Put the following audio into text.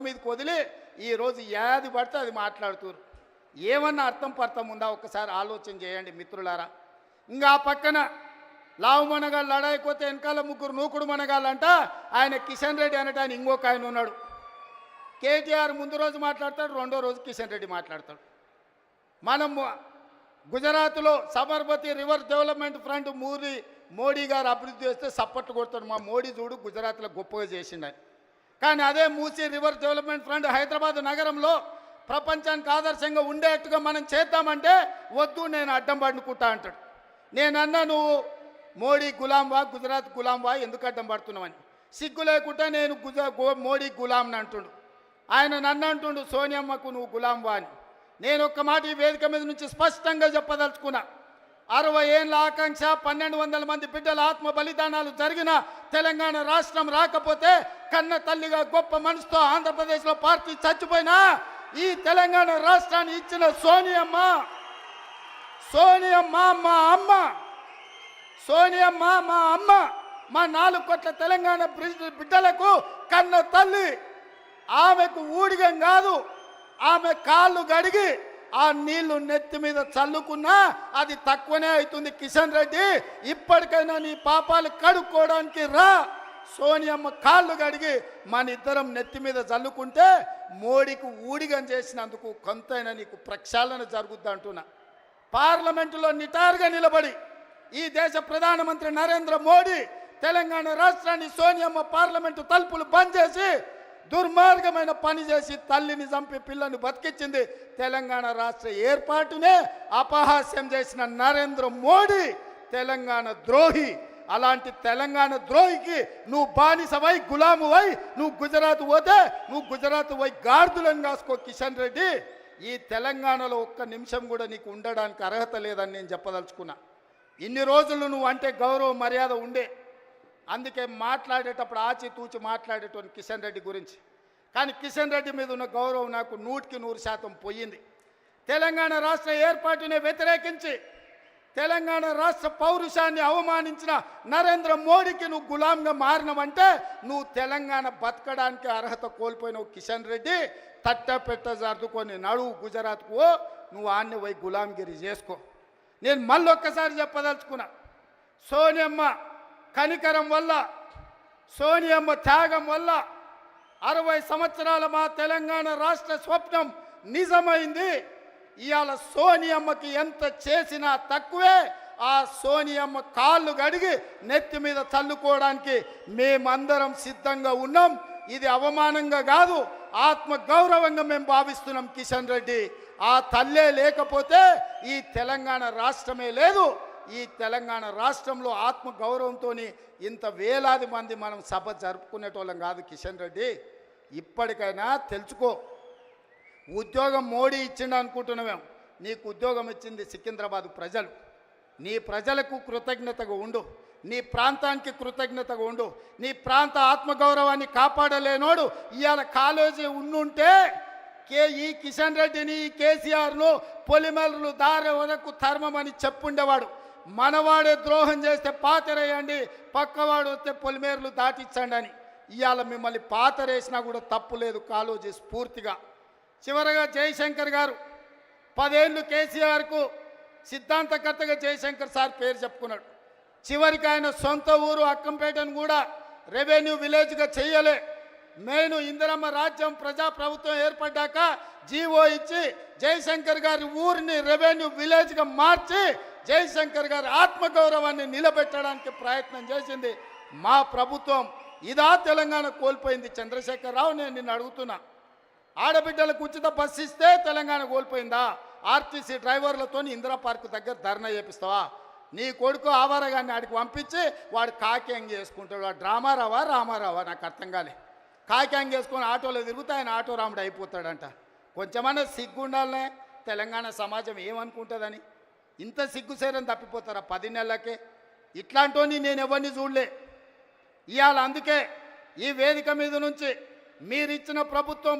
మీదకి వదిలి ఈరోజు ఏది పడితే అది మాట్లాడుతున్నారు. ఏమన్నా అర్థం పర్థం ఉందా? ఒక్కసారి ఆలోచన చేయండి మిత్రులారా. ఇంకా ఆ పక్కన లావు మనగాళ్ళు లడాయిపోతే వెనకాల ముగ్గురు నూకుడు మనగాళ్ళంట. ఆయన కిషన్ రెడ్డి అనటాన్ని ఇంకొక ఆయన ఉన్నాడు. కేటీఆర్ ముందు రోజు మాట్లాడతాడు, రెండో రోజు కిషన్ రెడ్డి మాట్లాడతాడు. మనం గుజరాత్లో Sabarmati river development front Modi గారు అభివృద్ధి చేస్తే సపోర్ట్ కొడతాడు. మా మోడీ చూడు గుజరాత్లో గొప్పగా చేసిండని. కానీ అదే Musi river development front Hyderabad నగరంలో ప్రపంచానికి ఆదర్శంగా ఉండేట్టుగా మనం చేద్దామంటే వద్దు, నేను అడ్డం పడుకుంటా అంటాడు. నేనన్నా నువ్వు మోడీ గులాంవా, గుజరాత్ గులాంవా, ఎందుకు అడ్డం పడుతున్నామని. సిగ్గు లేకుండా నేను మోడీ గులాంని అంటుండు. ఆయన నన్ను అంటుండు సోనియమ్మకు నువ్వు గులాంవా అని. నేను ఒక్క మాట ఈ వేదిక మీద నుంచి స్పష్టంగా చెప్పదలుచుకున్నా. 60 ఏళ్ళ ఆకాంక్ష, 1200 మంది బిడ్డల ఆత్మ బలిదానాలు జరిగిన తెలంగాణ రాష్ట్రం రాకపోతే కన్న తల్లిగా గొప్ప మనసుతో ఆంధ్రప్రదేశ్లో పార్టీ చచ్చిపోయినా ఈ తెలంగాణ రాష్ట్రాన్ని ఇచ్చిన సోనియమ్మ మా అమ్మ, సోనియమ్మ మా అమ్మ, మా 4 కోట్ల తెలంగాణ బిడ్డలకు కన్న తల్లి. ఆమెకు ఊడిగం కాదు, ఆమె కాళ్ళు గడిగి ఆ నీళ్లు నెత్తి మీద చల్లుకున్నా అది తక్కువనే అవుతుంది. కిషన్ రెడ్డి, ఇప్పటికైనా నీ పాపాలు కడుక్కోవడానికి రా. సోనియమ్మ కాళ్ళు గడిగి మన ఇద్దరం నెత్తి మీద చల్లుకుంటే మోడీకి ఊడిగం చేసినందుకు కొంతైనా నీకు ప్రక్షాళన జరుగుద్ది అంటున్నా. పార్లమెంటులో నిటారుగా నిలబడి ఈ దేశ ప్రధానమంత్రి నరేంద్ర మోడీ తెలంగాణ రాష్ట్రాన్ని సోనియమ్మ పార్లమెంటు తలుపులు బంద్ చేసి దుర్మార్గమైన పని చేసి తల్లిని చంపి పిల్లని బతికించింది. తెలంగాణ రాష్ట్ర ఏర్పాటునే అపహాస్యం చేసిన నరేంద్ర మోడీ తెలంగాణ ద్రోహి. అలాంటి తెలంగాణ ద్రోహికి నువ్వు బానిసవై గులామువై నువ్వు గుజరాత్ పోతే నువ్వు గుజరాత్ పోయి గార్దులను కాసుకో. కిషన్ రెడ్డి, ఈ తెలంగాణలో ఒక్క నిమిషం కూడా నీకు ఉండడానికి అర్హత లేదని నేను చెప్పదలుచుకున్నా. ఇన్ని రోజులు నువ్వు అంటే గౌరవ మర్యాద ఉండే, అందుకే మాట్లాడేటప్పుడు ఆచితూచి మాట్లాడేటోని కిషన్ రెడ్డి గురించి. కానీ కిషన్ రెడ్డి మీద ఉన్న గౌరవం నాకు 100% పోయింది. తెలంగాణ రాష్ట్ర ఏర్పాటునే వ్యతిరేకించి తెలంగాణ రాష్ట్ర పౌరుషాన్ని అవమానించిన నరేంద్ర మోడీకి నువ్వు గులాంగా మారినవంటే నువ్వు తెలంగాణ బతకడానికి అర్హత కోల్పోయినావు. కిషన్ రెడ్డి, తట్టపెట్ట జరుదుకొని నడువు గుజరాత్కు, నువ్వు ఆన్ని పోయి గులాంగిరి చేసుకో. నేను మళ్ళొక్కసారి చెప్పదలుచుకున్నా, సోనియమ్మ కనికరం వల్ల, సోనియమ్మ త్యాగం వల్ల 60 సంవత్సరాల మా తెలంగాణ రాష్ట్ర స్వప్నం నిజమైంది. ఇవాళ సోనియమ్మకి ఎంత చేసినా తక్కువే. ఆ సోనియమ్మ కాళ్ళు గడిగి నెత్తి మీద చల్లుకోవడానికి మేమందరం సిద్ధంగా ఉన్నాం. ఇది అవమానంగా కాదు, ఆత్మ గౌరవంగా మేము భావిస్తున్నాం. కిషన్ రెడ్డి, ఆ తల్లే లేకపోతే ఈ తెలంగాణ రాష్ట్రమే లేదు. ఈ తెలంగాణ రాష్ట్రంలో ఆత్మ గౌరవంతో ఇంత వేలాది మంది మనం సభ జరుపుకునేటోళ్ళం కాదు. కిషన్ రెడ్డి, ఇప్పటికైనా తెలుసుకో. ఉద్యోగం మోడీ ఇచ్చిండు అనుకుంటున్నామేం, నీకు ఉద్యోగం ఇచ్చింది సికింద్రాబాద్ ప్రజలు. నీ ప్రజలకు కృతజ్ఞతగా ఉండు, నీ ప్రాంతానికి కృతజ్ఞతగా ఉండు. నీ ప్రాంత ఆత్మగౌరవాన్ని కాపాడలేనోడు ఇవాళ కాలేజీ ఉండుంటే ఈ కిషన్ రెడ్డిని, ఈ కేసీఆర్ను పొలిమేరలు దారి వరకు ధర్మమని చెప్పుండేవాడు. మనవాడే ద్రోహం చేస్తే పాతరేయండి, పక్కవాడు వస్తే పొలిమేరలు దాటించండి అని. ఇవాళ మిమ్మల్ని పాతరేసినా కూడా తప్పు లేదు కాలేజీ స్ఫూర్తిగా. చివరగా జయశంకర్ గారు 10 ఏళ్ళు కేసీఆర్కు సిద్ధాంతకర్తగా జయశంకర్ సార్ పేరు చెప్పుకున్నాడు. చివరికి ఆయన సొంత ఊరు అక్కంపేటను కూడా రెవెన్యూ విలేజ్గా చెయ్యలే. నేను ఇందిరమ్మ రాజ్యం ప్రజాప్రభుత్వం ఏర్పడ్డాక జీవో ఇచ్చి జయశంకర్ గారి ఊరిని రెవెన్యూ విలేజ్గా మార్చి జయశంకర్ గారి ఆత్మగౌరవాన్ని నిలబెట్టడానికి ప్రయత్నం చేసింది మా ప్రభుత్వం. ఇదా తెలంగాణ కోల్పోయింది? చంద్రశేఖరరావు, నేను నిన్ను అడుగుతున్నా, ఆడబిడ్డలకు ఉచిత బస్సు ఇస్తే తెలంగాణ కోల్పోయిందా? ఆర్టీసీ డ్రైవర్లతో ఇందిరా పార్క్ దగ్గర ధర్నా చేపిస్తావా? నీ కొడుకు ఆవారగాన్ని ఆడికి పంపించి వాడు కాకింగ్ చేసుకుంటాడు. వాడు రామారావా నాకు అర్థం కాలే. కాకింగ్ చేసుకొని ఆటోలో తిరుగుతా ఆయన ఆటో రాముడు అయిపోతాడంట. కొంచెమన్నా సిగ్గు ఉండాలనే తెలంగాణ సమాజం ఏమనుకుంటుందని. ఇంత సిగ్గుసేరని తప్పిపోతారా 10 నెలలకే? ఇట్లాంటి నేను ఎవరిని చూడలే. ఇవాళ అందుకే ఈ వేదిక మీద నుంచి మీరిచ్చిన ప్రభుత్వం